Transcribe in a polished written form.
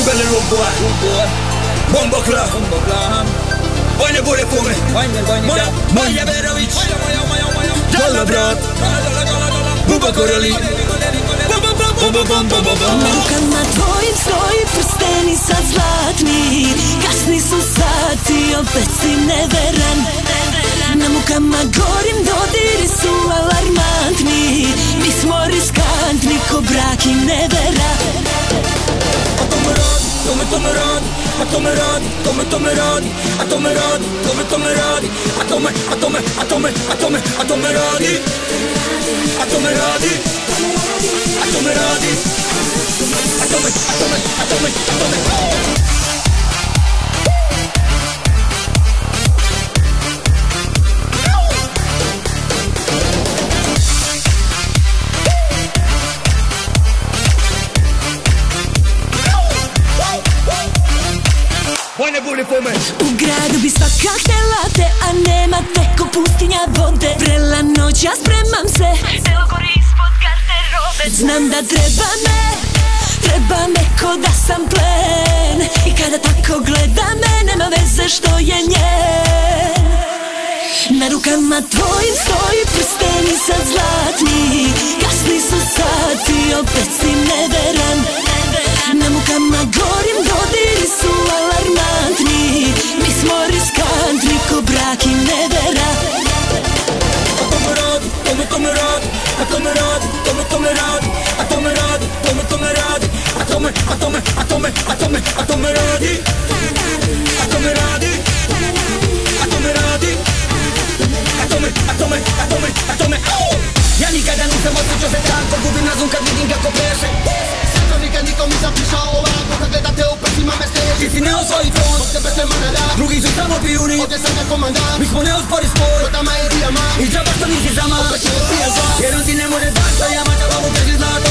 Belle rude boy. Bombo Club. Vojne bude fume. Maja Berović. Jalla brat. Buba Korali. Na rukama tvojim stoji prsteni sad zlatni. Kasni su sati, opet si neveran. Na mukama gorim dodiri su alarmantni. Mi smo riskantni ko brak i nevera. A to me radi, a to me radi, a to me radi, a to me radi, to me radi, a to me radi, a to me radi, a to me radi, a to me radi, a to me. Vojne bude fume. U gradu bi svaka htjela te, a nema te ko pustinja vode. Vrela noć, ja spremam se, selo gori ispod garderobe. Znam da treba me ko da sam plen. I kada tako gleda me, nema veze što je njen. Na rukama tvojim stoji prsteni sad zlatni. Kasni su sati, opet si neveran. Na mukama gorim dodiri su alarmantni. Mi smo riskantni ko brak i nevera. A to me radi, a to me radi, a to me radi, a to me radi, a to me radi, a to me radi, a to me radi, a to me radi, a to me. Ja nikada nisam osjećao se tako, gubim razum kad vidim kako pleše. Zato nikad niko mi zaprišao ovako, kad gledam te u prsima me steži. Ti si neosvoji ton, od tebe se mane da, drugi su samo pijuni. ovdje sam ga komandant, Mi smo neospori spor, godama je rijama. i džaba što nisi sama, Opet će ti pija zla, jer on ti ne može dati, a ja mača babu teži zlato.